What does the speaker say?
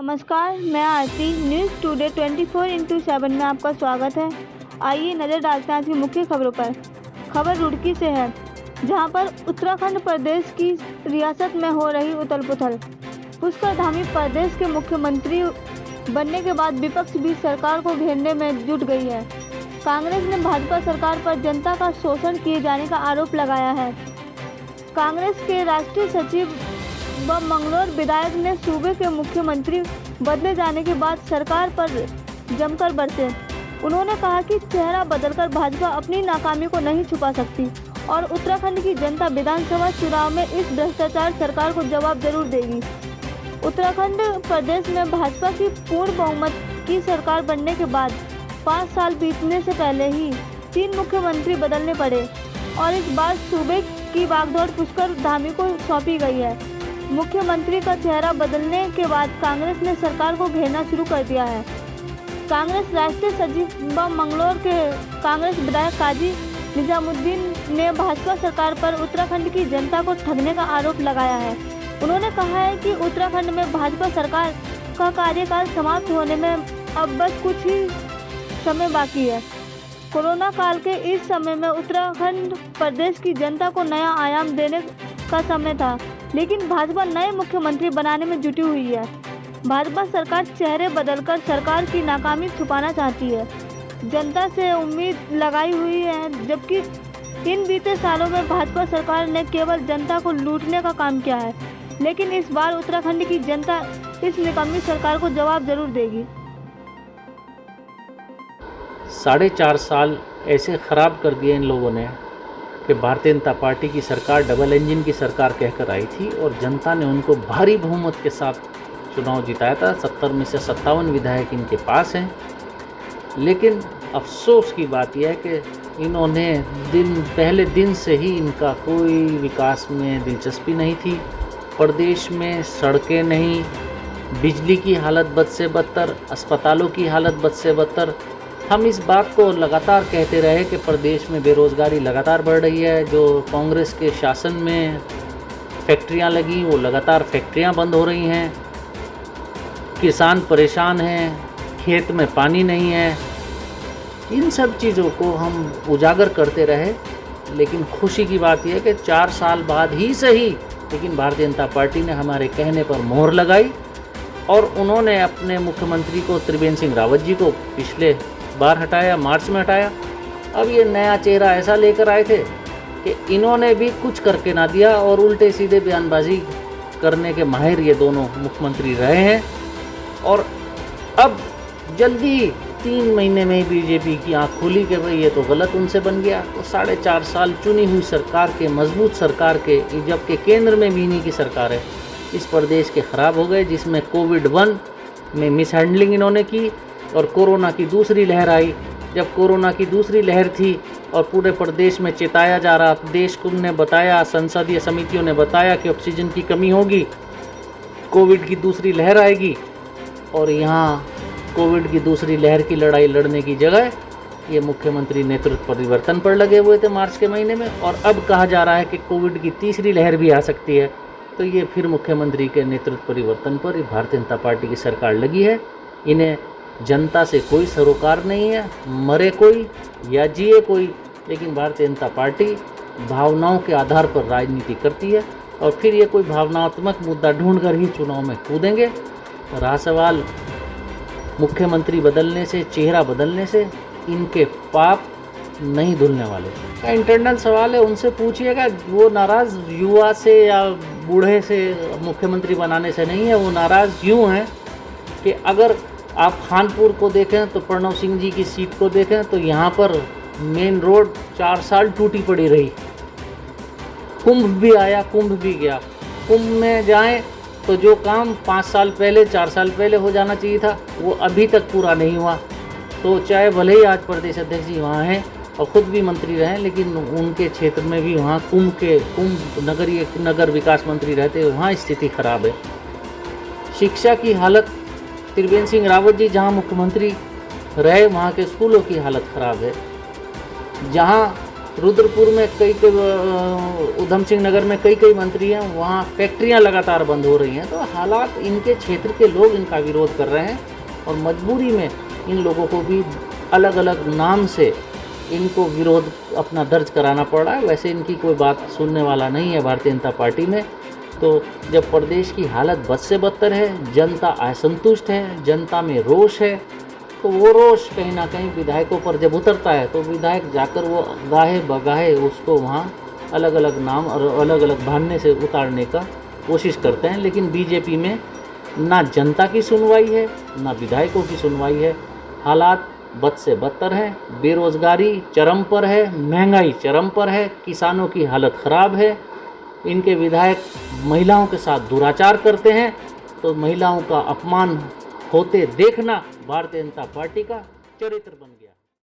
नमस्कार, मैं आरती। News today 24/7 में आपका स्वागत है। आइए नज़र डालते हैं आज की मुख्य खबरों पर। खबर रुड़की से है, जहां पर उत्तराखंड प्रदेश की रियासत में हो रही उथल-पुथल। पुष्कर धामी प्रदेश के मुख्यमंत्री बनने के बाद विपक्ष भी सरकार को घेरने में जुट गई है। कांग्रेस ने भाजपा सरकार पर जनता का शोषण किए जाने का आरोप लगाया है। कांग्रेस के राष्ट्रीय सचिव व मंगलौर विधायक ने सूबे के मुख्यमंत्री बदले जाने के बाद सरकार पर जमकर बरसे। उन्होंने कहा कि चेहरा बदलकर भाजपा अपनी नाकामी को नहीं छुपा सकती और उत्तराखंड की जनता विधानसभा चुनाव में इस भ्रष्टाचार सरकार को जवाब जरूर देगी। उत्तराखंड प्रदेश में भाजपा की पूर्ण बहुमत की सरकार बनने के बाद 5 साल बीतने से पहले ही 3 मुख्यमंत्री बदलने पड़े और इस बार सूबे की बागडोर पुष्कर धामी को सौंपी गई है। मुख्यमंत्री का चेहरा बदलने के बाद कांग्रेस ने सरकार को घेरना शुरू कर दिया है। कांग्रेस राष्ट्रीय सचिव व मंगलौर के कांग्रेस विधायक काजी निजामुद्दीन ने भाजपा सरकार पर उत्तराखंड की जनता को ठगने का आरोप लगाया है। उन्होंने कहा है कि उत्तराखंड में भाजपा सरकार का कार्यकाल समाप्त होने में अब बस कुछ ही समय बाकी है। कोरोना काल के इस समय में उत्तराखंड प्रदेश की जनता को नया आयाम देने का समय था, लेकिन भाजपा नए मुख्यमंत्री बनाने में जुटी हुई है। भाजपा सरकार चेहरे बदलकर सरकार की नाकामी छुपाना चाहती है, जनता से उम्मीद लगाई हुई है, जबकि इन बीते सालों में भाजपा सरकार ने केवल जनता को लूटने का काम किया है। लेकिन इस बार उत्तराखंड की जनता इस निकम्मी सरकार को जवाब जरूर देगी। 4.5 साल ऐसे ख़राब कर दिए इन लोगों ने कि भारतीय जनता पार्टी की सरकार डबल इंजन की सरकार कहकर आई थी और जनता ने उनको भारी बहुमत के साथ चुनाव जिताया था। 70 में से 57 विधायक इनके पास हैं। लेकिन अफसोस की बात यह है कि इन्होंने पहले दिन से ही इनका कोई विकास में दिलचस्पी नहीं थी। प्रदेश में सड़कें नहीं, बिजली की हालत बद से बदतर, अस्पतालों की हालत बद से बदतर। हम इस बात को लगातार कहते रहे कि प्रदेश में बेरोज़गारी लगातार बढ़ रही है। जो कांग्रेस के शासन में फैक्ट्रियां लगी, वो लगातार फैक्ट्रियां बंद हो रही हैं। किसान परेशान हैं, खेत में पानी नहीं है। इन सब चीज़ों को हम उजागर करते रहे, लेकिन खुशी की बात यह है कि 4 साल बाद ही सही, लेकिन भारतीय जनता पार्टी ने हमारे कहने पर मोहर लगाई और उन्होंने अपने मुख्यमंत्री को त्रिवेंद्र सिंह रावत जी को पिछले बार हटाया, मार्च में हटाया। अब ये नया चेहरा ऐसा लेकर आए थे कि इन्होंने भी कुछ करके ना दिया और उल्टे सीधे बयानबाजी करने के माहिर ये दोनों मुख्यमंत्री रहे हैं। और अब जल्दी 3 महीने में ही बीजेपी की आँख खुली कि भाई ये तो गलत उनसे बन गया। तो 4.5 साल चुनी हुई सरकार के, मजबूत सरकार के, जबकि केंद्र में भी इन्हीं की सरकार है, इस प्रदेश के ख़राब हो गए, जिसमें कोविड-1 में मिस हैंडलिंग इन्होंने की और कोरोना की दूसरी लहर आई। जब कोरोना की दूसरी लहर थी और पूरे प्रदेश में चेताया जा रहा, देश को ने बताया, संसदीय समितियों ने बताया कि ऑक्सीजन की कमी होगी, कोविड की दूसरी लहर आएगी, और यहाँ कोविड की दूसरी लहर की लड़ाई लड़ने की जगह ये मुख्यमंत्री नेतृत्व परिवर्तन पर लगे हुए थे मार्च के महीने में। और अब कहा जा रहा है कि कोविड की तीसरी लहर भी आ सकती है, तो ये फिर मुख्यमंत्री के नेतृत्व परिवर्तन पर भारतीय जनता पार्टी की सरकार लगी है। इन्हें जनता से कोई सरोकार नहीं है, मरे कोई या जिए कोई, लेकिन भारतीय जनता पार्टी भावनाओं के आधार पर राजनीति करती है और फिर ये कोई भावनात्मक मुद्दा ढूंढकर ही चुनाव में कूदेंगे। रहा सवाल मुख्यमंत्री बदलने से, चेहरा बदलने से, इनके पाप नहीं धुलने वाले। का इंटरनल सवाल है, उनसे पूछिएगा। वो नाराज़ युवा से या बूढ़े से मुख्यमंत्री बनाने से नहीं है, वो नाराज़ यूँ हैं कि अगर आप खानपुर को देखें तो प्रणव सिंह जी की सीट को देखें तो यहाँ पर मेन रोड 4 साल टूटी पड़ी रही। कुंभ भी आया, कुंभ भी गया। कुंभ में जाएं तो जो काम 5 साल पहले, 4 साल पहले हो जाना चाहिए था, वो अभी तक पूरा नहीं हुआ। तो चाहे भले ही आज प्रदेश अध्यक्ष जी वहाँ हैं और ख़ुद भी मंत्री रहे, लेकिन उनके क्षेत्र में भी वहाँ कुंभ नगर विकास मंत्री रहते, वहाँ स्थिति खराब है। शिक्षा की हालत, त्रिवेंद्र सिंह रावत जी जहाँ मुख्यमंत्री रहे वहाँ के स्कूलों की हालत ख़राब है। जहाँ रुद्रपुर में उधम सिंह नगर में कई मंत्री हैं, वहाँ फैक्ट्रियाँ लगातार बंद हो रही हैं। तो हालात, इनके क्षेत्र के लोग इनका विरोध कर रहे हैं और मजबूरी में इन लोगों को भी अलग अलग नाम से इनको विरोध अपना दर्ज कराना पड़ रहा है। वैसे इनकी कोई बात सुनने वाला नहीं है भारतीय जनता पार्टी में। तो जब प्रदेश की हालत बद से बदतर है, जनता असंतुष्ट है, जनता में रोष है, तो वो रोष कहीं ना कहीं विधायकों पर जब उतरता है तो विधायक जाकर वो गाहे बगाहे उसको वहाँ अलग अलग नाम और अलग अलग बहाने से उतारने का कोशिश करते हैं। लेकिन बीजेपी में ना जनता की सुनवाई है, ना विधायकों की सुनवाई है। हालात बद से बदतर है, बेरोजगारी चरम पर है, महंगाई चरम पर है, किसानों की हालत ख़राब है। इनके विधायक महिलाओं के साथ दुराचार करते हैं, तो महिलाओं का अपमान होते देखना भारतीय जनता पार्टी का चरित्र बन गया।